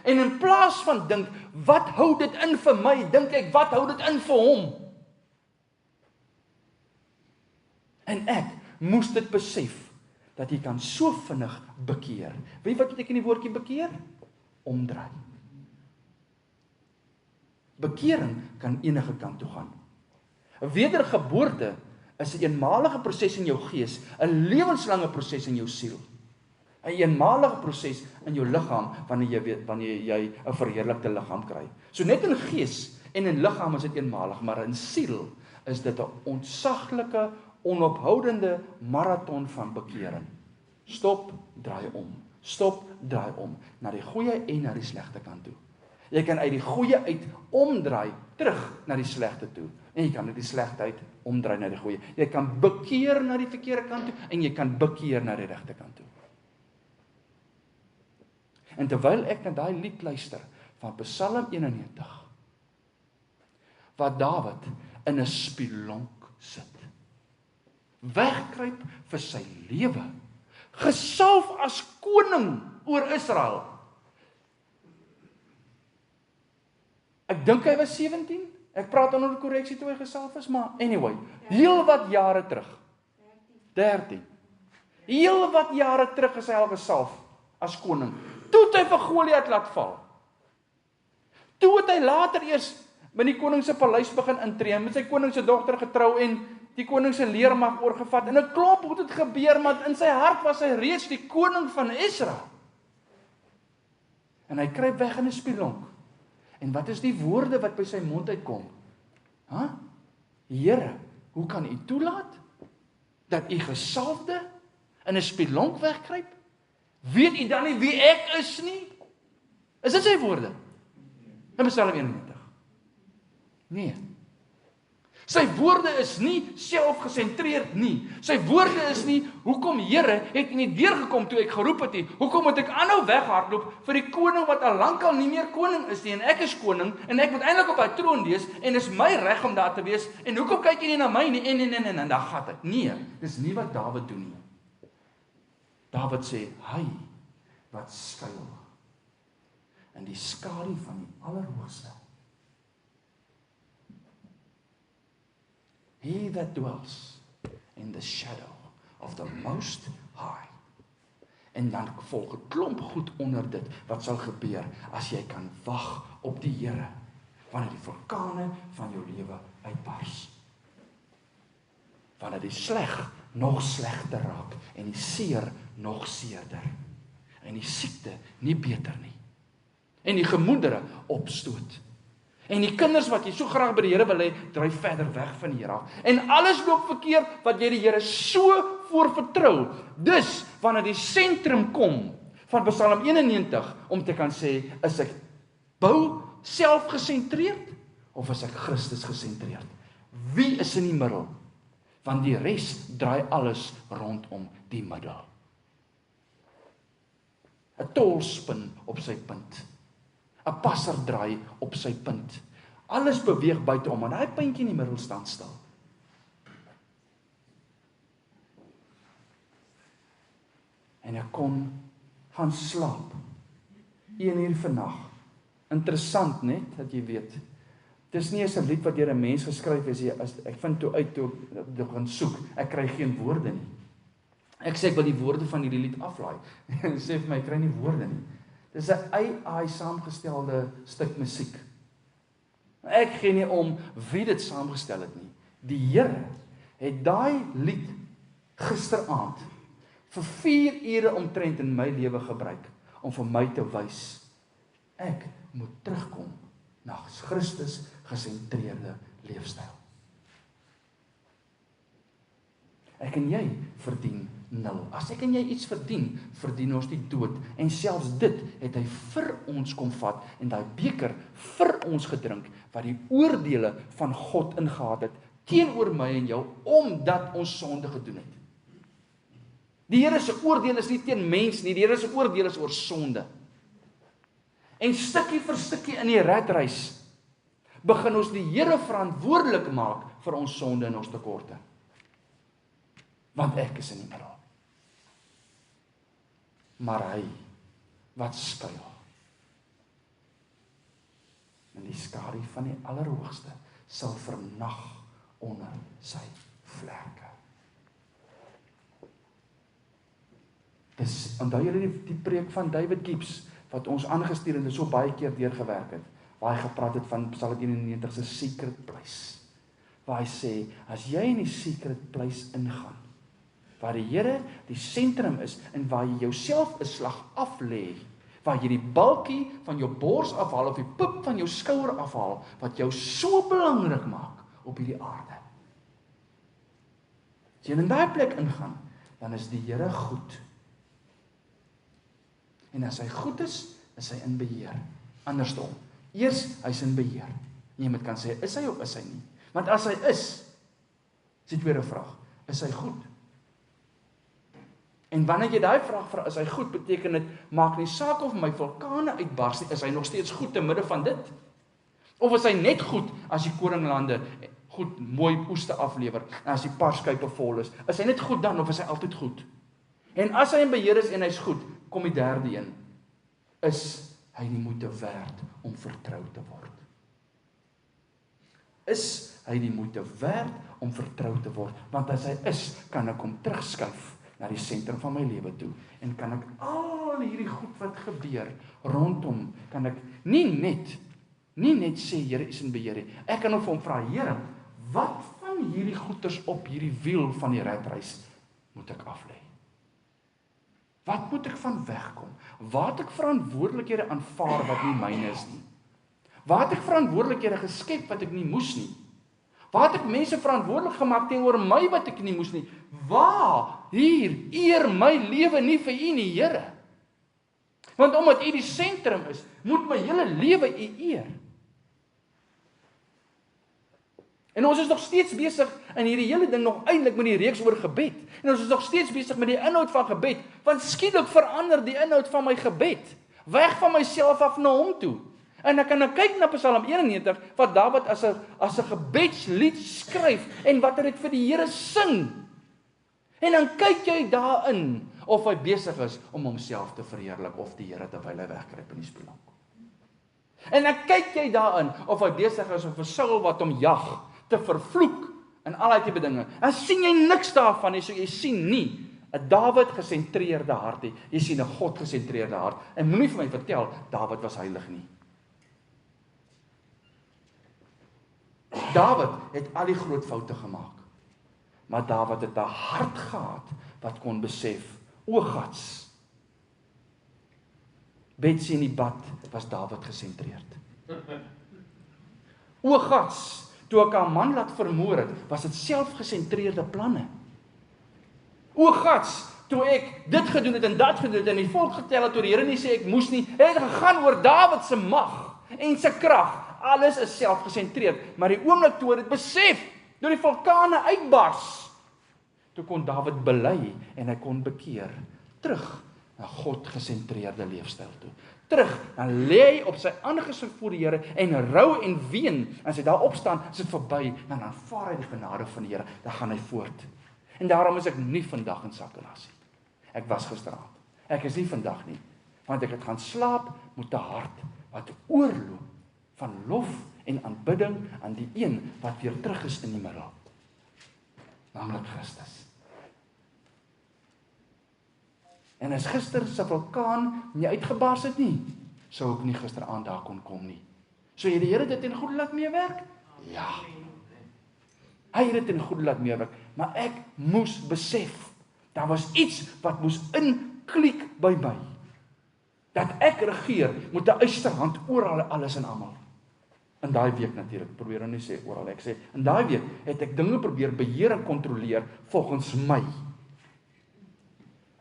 En in plaas van dink, wat hou dit in vir my, dink ek, wat hou dit in vir hom? En ek moes dit besef, dat jy kan so vinnig bekeer. Weet wat beteken die woordjie bekeer? Omdraai. Bekering kan enige kant toe gaan. 'n Wedergeboorte is 'n eenmalige proses in jou gees, 'n lewenslange proses in jou siel. 'n eenmalige proses in jou liggaam wanneer jy 'n verheerlikte liggaam kry. So net in gees en in liggaam is dit eenmalig, maar in siel is dit 'n ontsaglike, onophoudende marathon van bekering. Stop, draai om. Stop, draai om. Na die goeie en na die slegte kant toe. Jy kan uit die goeie uit omdraai, terug na die slegte toe. En jy kan uit die slegte uit omdraai na die goeie. Jy kan bekeer na die verkeerde kant toe, en jy kan bekeer na die regte kant toe. En terwyl ek na daai lied luister, van Psalm 91, waar Dawid in 'n spilonk sit, wegkruip vir sy lewe, gesalf as koning oor Israel. Ek dink hy was 17, ek praat onder korreksie toe hy gesalf is, maar anyway, heel wat jare terug, 13, heel wat jare terug is hy al gesalf as koning. Toe het hy vir Goliat laat val. Toe het hy later eers by die koning se paleis begin intree, met sy koning se dogter getrou en die koning se leermag oorgevat. En 'n klomp het dit gebeur, maar in sy hart was hy reeds die koning van Israel. En hy kruip weg in 'n spilonk. En wat is die woorde wat by sy mond uitkom? Here, hoe kan u toelaat dat u gesalfde in 'n spilonk wegkruip? Weet u dan nie wie ek is nie? Is dit sy woorde? In Psalm 91. Nee. Sy woorde is nie selfgesentreerd nie. Sy woorde is nie, hoekom Here het u nie deurgekom toe ek geroep het nie? Hoekom moet ek aanhou weghardloop vir die koning wat al lankal nie meer koning is nie, en ek is koning, en ek moet eintlik op hy troon wees, en dis my reg om daar te wees, en hoekom kyk jy nie na my nie, en daar gaan dit. Nee, dis nie wat Dawid doen nie. Dawid sê, hy wat skuil in die skadu van die Allerhoogste. He that dwells in the shadow of the Most High. En dan volg 'n klomp goed onder dit, wat sal gebeur as jy kan wag op die Here, wanneer die vulkane van jou lewe uitbars. Wanneer die sleg nog slegter raak, en die seer nog seerder, en die siekte nie beter nie, en die gemoedere opstoot, en die kinders wat jy so graag by die Here wil hê, dryf verder weg van die Here af, en alles loop verkeerd, wat jy die Here so voor vertrou. Dus, wanneer die sentrum kom, van Psalm 91, om te kan sê, is ek bou selfgesentreerd, of is ek Christus gesentreerd? Wie is in die middel? Want die res draai alles rondom die middel. 'n tolspin op sy punt. 'n passer draai op sy punt. Alles beweeg buite hom, en daai puntjie in die middel staan stil. En ek kon gaan slaap. 1 uur vannag. Interessant net, dat jy weet. Dis nie eens 'n lied wat deur 'n mens geskryf is, ek vind toe uit, toe ek gaan soek, ek kry geen woorde nie. Ek sê ek wil die woorde van hierdie lied aflaai. En sê vir my, ek kry nie woorde nie. Dis 'n AI saamgestelde stuk musiek. Ek gee nie om wie dit saamgestel het nie. Die Here het daai lied gisteraand vir 4 ure omtrent in my lewe gebruik, om vir my te wys, ek moet terugkom na Christus gesentreerde leefstyl. Ek en jy verdien 0. As ek en jy iets verdien, verdien ons die dood. En selfs dit het hy vir ons kom vat, en daai beker vir ons gedrink, wat die oordeele van God ingehad het, teenoor my en jou, omdat ons sonde gedoen het. Die Here se oordeel is nie teen mens nie, die Here se oordeel is oor sonde. En stukkie vir stukkie in die redreis, begin ons die Here verantwoordelik maak vir ons sonde en ons tekorte. Want ek is in die middel. Maar hy, wat skuil in die skadu van die Allerhoogste, sal vernag onder sy vlerke. Dis, onthou julle die preek van David Gibbs, wat ons aangestuur en dit so baie keer deurgewerk het, waar hy gepraat het van Psalm 91 se secret place, waar hy sê, as jy in die secret place ingaan, waar die Here die sentrum is, en waar jy jouself 'n slag aflê, waar jy die balkie van jou bors afhaal, of die pup van jou skouer afhaal, wat jou so belangrik maak op hierdie aarde. As jy in daai plek ingaan, dan is die Here goed. En as hy goed is hy in beheer. Andersom, eers hy's in beheer. Jy moet kan sê, is hy of is hy nie? Want as hy is die tweede vraag, is hy goed? En wanneer jy daai vraag vra, is hy goed, beteken dit, maak nie saak of my vulkane uitbars nie, is hy nog steeds goed te midde van dit? Of is hy net goed, as die koringlande goed, mooi oeste aflewer, en as die parskuipe vol is hy net goed dan, of is hy altyd goed? En as hy in beheer is en hy's goed, kom die derde een, is hy die moeite werd om vertrou te word? Is hy die moeite werd om vertrou te word? Want as hy is, kan ek hom terugskuif na die sentrum van my lewe toe, en kan ek al hierdie goed wat gebeur rondom, kan ek nie net sê, Here is in beheer nie. Ek kan ook vir hom vra, Here, wat van hierdie goeders op hierdie wiel van die redreis moet ek aflê? Wat moet ek van wegkom? Waar het ek verantwoordelikhede aanvaar wat nie myne is nie? Waar het ek verantwoordelikhede geskep wat ek nie moes nie? Waar het ek mense verantwoordelik gemaak teenoor my wat ek nie moes nie? Waar? Hier, eer my lewe nie vir U nie, Here. Want omdat U die sentrum is, moet my hele lewe U eer. En ons is nog steeds besig in hierdie hele ding nog eintlik met die reeks oor gebed. En ons is nog steeds besig met die inhoud van gebed, want skielik verander die inhoud van my gebed, weg van myself af na hom toe. En ek kan nou kyk na Psalm 91, wat Dawid as 'n gebedslied skryf, en wat hy dit vir die Here sing. En dan kyk jy daarin, of hy besig is om homself te verheerlik, of die Here terwyl hy wegkruip in die spieël. En dan kyk jy daarin, of hy besig is om vir Saul wat hom jag, te vervloek, en al die tipe dinge. En sien jy niks daarvan nie, so jy sien nie 'n Dawid gesentreerde hart nie, jy sien 'n God gesentreerde hart. En moenie vir my vertel, Dawid was heilig nie. Dawid het al die groot foute gemaak, maar Dawid het 'n hart gehad, wat kon besef, o Gats, Betsy in die bad, was Dawid gesentreerd. O Gats, toe ek haar man laat vermoor het, was dit selfgesentreerde planne. O Gats, toe ek dit gedoen het en dat gedoen het, en die volk getel het, toe die Here nie sê ek moes nie, het gegaan oor Dawid se mag, en sy krag, alles is selfgesentreerd, maar die oomblik toe dit besef, toe die vulkane uitbars, toe kon Dawid bely, en hy kon bekeer, terug na God gesentreerde leefstyl toe. Terug, dan lê hy op sy aangesig voor die Here, en rou en ween, as hy daar opstaan, is dit verby, dan aanvaar hy die genade van die Here, dan gaan hy voort. En daarom is ek nie vandag in sakkelas nie. Ek was gisteraand. Ek is nie vandag nie, want ek het gaan slaap met 'n hart wat oorloop van lof en aanbidding aan die een wat weer terug is in die middel, naamlik Christus. En as gister se vulkaan nie uitgebars het nie, sou ek nie gisteraand daar kon kom nie. So jy die Here dit in goeie laat meewerk? Ja. Hy het dit in goeie laat meewerk, maar ek moes besef, daar was iets wat moes inkliek by my, dat ek regeer met 'n eysterhand oor alles en almal. In daai week natuurlik, probeer nou nie sê oral, ek sê, in daai week het ek dinge probeer beheer en kontroleer volgens my.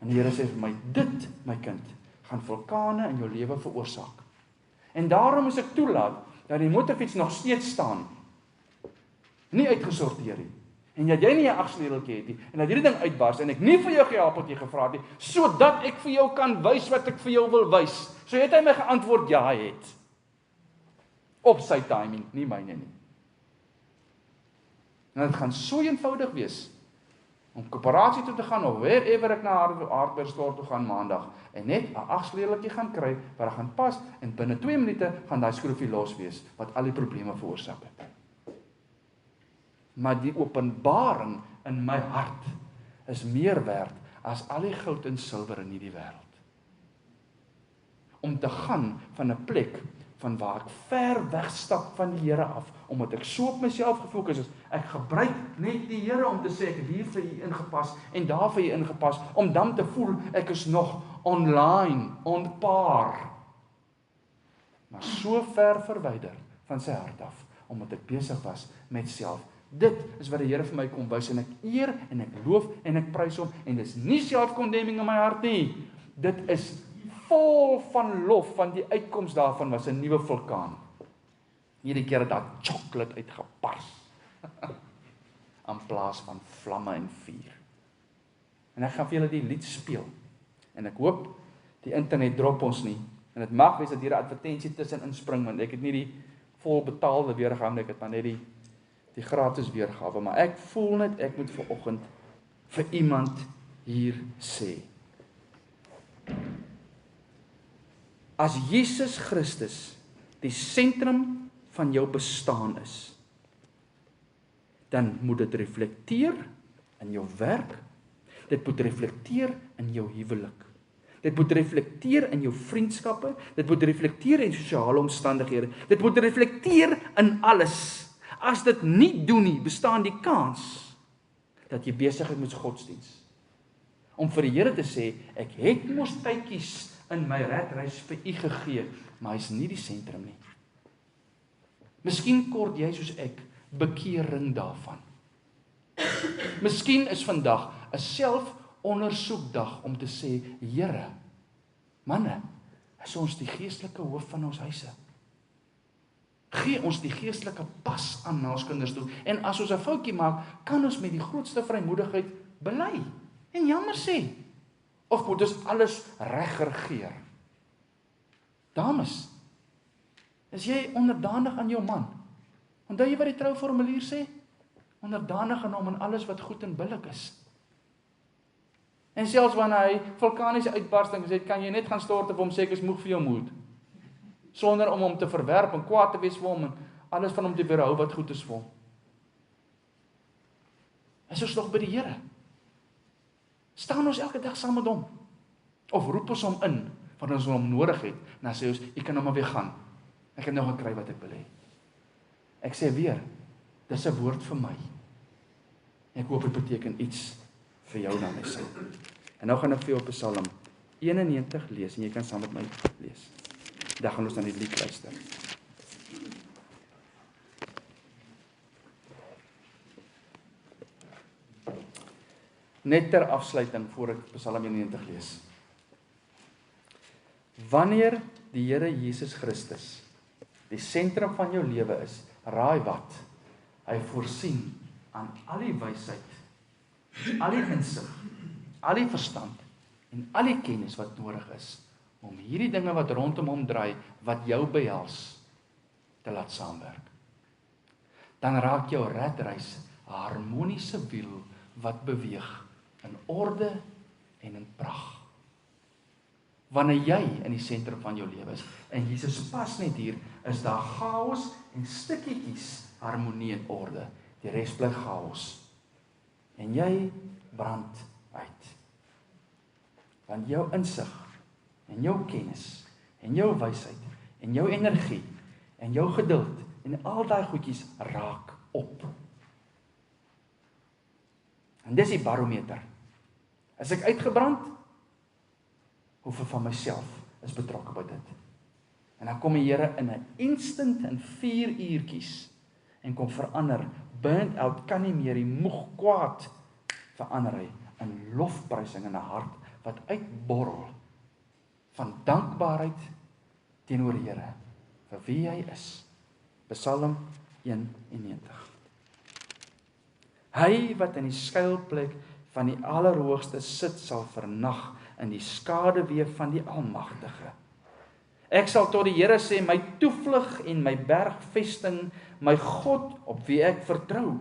En die Here sê vir my, dit, my kind, gaan vulkane in jou lewe veroorsaak. En daarom is ek toelaat, dat die motorfiets nog steeds staan, nie uitgesorteer nie, en dat jy nie 'n agsleuteltjie het nie, en dat hierdie ding uitbars, en ek nie vir jou gehelp het jy gevra het nie, sodat ek vir jou kan wys wat ek vir jou wil wys. So het hy my geantwoord, ja, hy het. Op sy timing, nie myne nie. En dit gaan so eenvoudig wees, om koöperasie toe te gaan, of wherever ek na hardware store toe gaan maandag, en net 'n agsleuteltjie gaan kry, wat hy gaan pas, en binne 2 minute gaan daai skroefie los wees, wat al die probleme veroorsaak het. Maar die openbaring in my hart is meer werd as al die goud en silwer in hierdie wêreld. Om te gaan van 'n plek van waar ek ver wegstap van die Here af, omdat ek so op myself gefokus is. Ek gebruik net die Here om te sê ek het hier vir u ingepas en daar vir u ingepas, om dan te voel ek is nog online, on par. Maar so ver verwyder van sy hart af, omdat ek besig was met self. Dit is wat die Here vir my kom wys, en ek eer, en ek loof, en ek prys hom, en dit is nie self-condemning in my hart nie. Dit is vol van lof, van die uitkoms daarvan was 'n nuwe vulkaan. Hierdie keer het daar chocolate uitgepars, in plaas van vlamme en vuur. En ek gaan vir julle die lied speel, en ek hoop, die internet drop ons nie, en dit mag wees dat hier 'n advertensie tussen inspring, want ek het nie die vol betaalde weergawe, ek het maar net die gratis weergawe, maar ek voel net, ek moet vanoggend vir iemand hier sê. As Jesus Christus die sentrum van jou bestaan is, dan moet dit reflekteer in jou werk, dit moet reflekteer in jou huwelik, dit moet reflekteer in jou vriendskappe, dit moet reflekteer in sosiale omstandighede, dit moet reflekteer in alles. As dit nie doen nie, bestaan die kans dat jy besig is met godsdiens. Om vir die Here te sê, ek het mos tydjies in my redreis vir u gegee, maar hy is nie die sentrum nie. Miskien kort jy soos ek bekering daarvan. Miskien is vandag 'n selfondersoekdag om te sê, Here, manne, is ons die geestelike hoof van ons huise? Gee ons die geestelike pas aan na ons kinders toe, en as ons 'n foutjie maak, kan ons met die grootste vrymoedigheid bely en jammer sê, of moet ons alles regregeer? Dames, is jy onderdanig aan jou man? Onthou jy wat die trouformulier sê? Onderdanig aan hom in alles wat goed en billik is. En selfs wanneer hy vulkaniese uitbarsting sê, kan jy net gaan stort op hom sê, ek is moeg vir jou moed. Sonder om hom te verwerp en kwaad te wees vir hom en alles van hom te weerhou wat goed is vir hom. Is ons nog by die Here? Staan ons elke dag saam met hom? Of roep ons hom in, wanneer ons hom nodig het, en dan sê ons, jy kan nou maar weer gaan. Ek het nou gekry wat ek wil hê. Ek sê weer, dis 'n woord vir my. Ek hoop dit beteken iets vir jou dan my sin. En nou gaan ek vir jou op Psalm 91 lees, en jy kan saam met my lees. Dan gaan ons dan die lied luister. Net ter afsluiting, voor ek Psalm 91 lees. Wanneer die Here Jesus Christus die sentrum van jou lewe is, raai wat? Hy voorsien aan al die wysheid, al die insig, al die verstand en al die kennis wat nodig is om hierdie dinge wat rondom hom draai, wat jou behels, te laat saamwerk. Dan raak jou redreis 'n harmoniese wiel wat beweeg in orde en in pragt. Wanneer jy in die sentrum van jou lewe is, en Jesus pas net hier, is daar chaos en stukkietjies harmonie en orde. Die res bly chaos. En jy brand uit. Want jou insig, en jou kennis, en jou wysheid, en jou energie, en jou geduld, en al daai goedjies raak op. En dis die barometer. As ek uitgebrand, hoeveel van myself is betrokke by dit. En dan kom die Here in 'n instant in 4 uurtjies en kom verander, burnt out, kan nie meer, die moeg kwaad, verander hy in lofprysing en 'n hart wat uitborrel van dankbaarheid teenoor die Here, vir wie hy is. Psalm 91. Hy wat in die skuilplek van die Allerhoogste sit, sal vernag in die skaduwee van die Almagtige. Ek sal tot die Here sê, my toevlug en my bergvesting, my God op wie ek vertrou,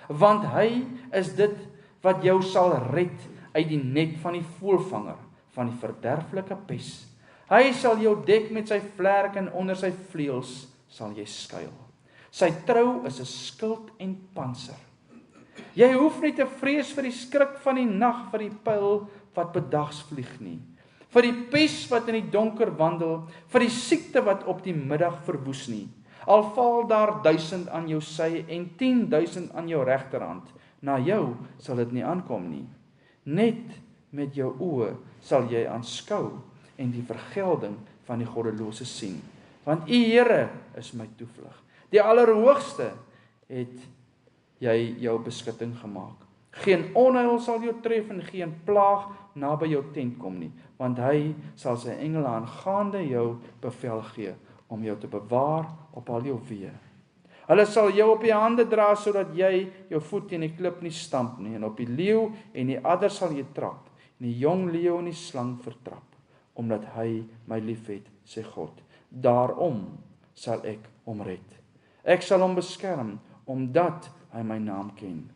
want hy is dit wat jou sal red uit die net van die voëlvanger, van die verderflike pes. Hy sal jou dek met sy vlerk en onder sy vleuels sal jy skuil. Sy trou is 'n skild en pantser. Jy hoef nie te vrees vir die skrik van die nag, vir die pyl wat bedags vlieg nie, vir die pes wat in die donker wandel, vir die siekte wat op die middag verwoes nie. Al val daar 1000 aan jou sy en 10.000 aan jou regterhand, na jou sal dit nie aankom nie. Net met jou oë sal jy aanskou en die vergelding van die goddelose sien. Want U Here is my toevlug. Die Allerhoogste het jy jou beskutting gemaak. Geen onheil sal jou tref en geen plaag naby jou tent kom nie, want hy sal sy engele aangaande jou bevel gee om jou te bewaar op al jou weë. Hulle sal jou op die hande dra sodat jy jou voet teen die klip nie stamp nie, en op die leeu en die adder sal jy trap, en die jong leeu en die slang vertrap, omdat hy my liefhet, sê God. Daarom sal ek hom red. Ek sal hom beskerm, omdat hy my naam ken.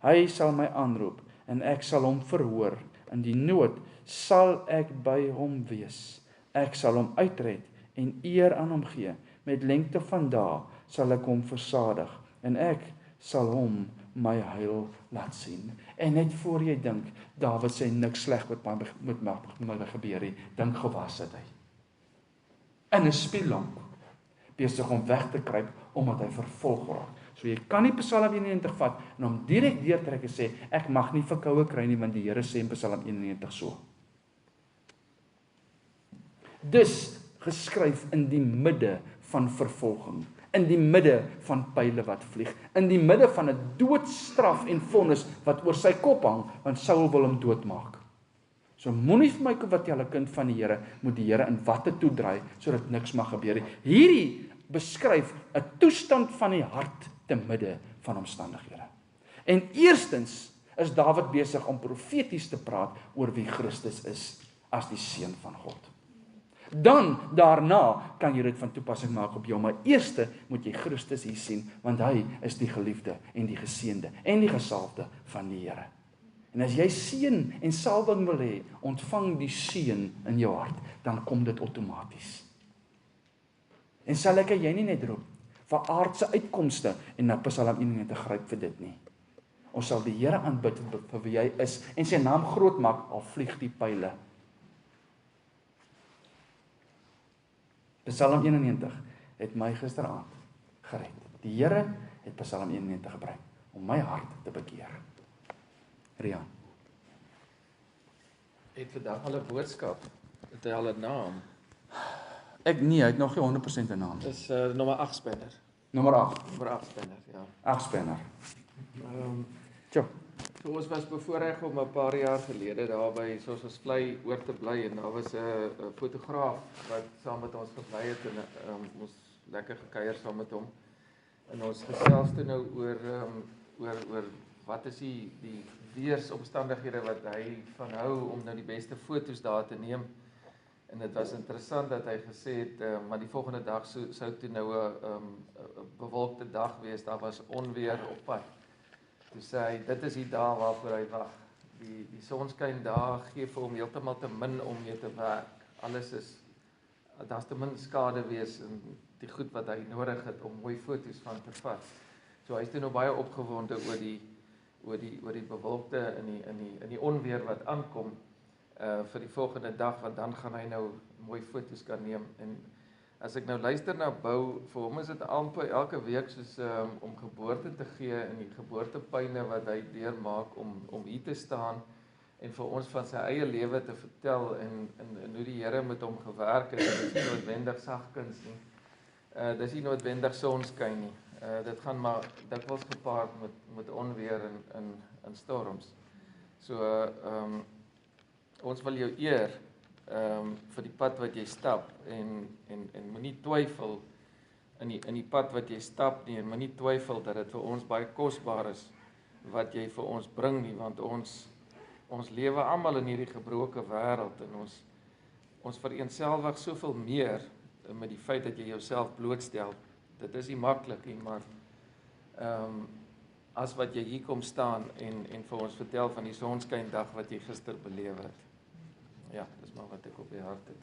Hy sal my aanroep, en ek sal hom verhoor. In die nood sal ek by hom wees. Ek sal hom uitred en eer aan hom gee. Met lengte van dae sal ek hom versadig, en ek sal hom my heil laat sien. En net voor jy dink, Dawid sê niks sleg met my gebeur nie, dink gou waar sit hy? In 'n spieellamp, besig om weg te kruip, omdat hy vervolg raak. So jy kan nie Psalm 91 vat, en om direk deurtrek en sê, ek mag nie verkoue kry nie, want die Here sê in Psalm 91 so. Dus, geskryf in die midde van vervolging, in die midde van pyle wat vlieg, in die midde van 'n doodstraf en vonnis wat oor sy kop hang, want Saul wil hom doodmaak. So moenie vir my vertel 'n kind van die Here moet die Here in watte toedraai sodat niks mag gebeur nie. Hierdie beskryf 'n toestand van die hart te midde van omstandighede. En eerstens is Dawid besig om profeties te praat oor wie Christus is as die seun van God. Dan daarna kan jy dit van toepassing maak op jou, maar eerste moet jy Christus hier sien, want hy is die geliefde en die geseënde en die gesalfde van die Here. En as jy seën en salwing wil hê, ontvang die seën in jou hart, dan kom dit outomaties. En sal ek jy nie net roep vir aardse uitkomste en na Psalm 91 gryp vir dit nie. Ons sal die Here aanbid vir wie hy is en sy naam groot maak al vlieg die pyle. Psalm 91 het my gisteraand gered. Die Here het Psalm 91 gebruik om my hart te bekeer. Rian. Het vandag al 'n boodskap? Het hy al 'n naam? Ek nie, hy het nog nie 100% 'n naam. Dis nommer 8 spanner. Nommer 8. Nommer 8 spanner, ja. 8 spanner. So ons was bevoorreg om 'n paar jaar gelede daar by soos ons vlei oor te bly en daar was 'n fotograaf wat saam met ons gebly het en ons lekker gekuier saam met hom. En ons gesels toe nou oor wat is die weersomstandighede wat hy van hou om nou die beste foto's daar te neem. En dit was interessant dat hy gesê het, maar die volgende dag sou toe nou 'n bewolkte dag wees, daar was onweer op pad. Toe sê hy, dit is die dag waarvoor hy wag. Die sonskyn daar gee vir hom heeltemal te min om mee te werk. Alles is, daar's te min skade wees en die goed wat hy nodig het om mooi foto's van te vat. So hy is toe nou baie opgewonde oor die bewolkte in die onweer wat aankom vir die volgende dag, want dan gaan hy nou mooi foto's kan neem. En as ek nou luister na Bou, vir hom is dit amper elke week soos om geboorte te gee en die geboortepyne wat hy deurmaak om hier te staan en vir ons van sy eie lewe te vertel en hoe die Here met hom gewerk het. Dit is nie noodwendig sagkuns nie. Dis nie noodwendig sonskyn nie. Dit gaan maar dikwels gepaard met onweer en storms. So ons wil jou eer vir die pad wat jy stap en moenie twyfel in die pad wat jy stap nie en moenie twyfel dat dit vir ons baie kosbaar is wat jy vir ons bring nie, want ons lewe almal in hierdie gebroke wêreld en ons vereenselwig soveel meer met die feit dat jy jouself blootstel. Dit is nie maklik nie, maar as wat jy hier kom staan en vir ons vertel van die sonskyndag wat jy gister beleef het. Ja, dis maar wat ek op die hart het.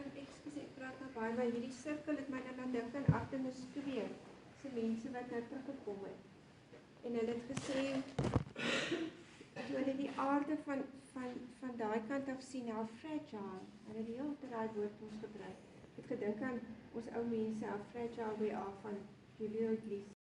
Ek praat nou baie, maar hierdie sirkel het my nou dink aan Artemis 2, se mense wat nou teruggekom het. En hulle het gesê, toe hulle die aarde van daai kant af sien, how fragile, hulle het die hele tyd daai woord ons gebruik. Ek het gedink aan ons ou mense, how fragile we are van Julie Lees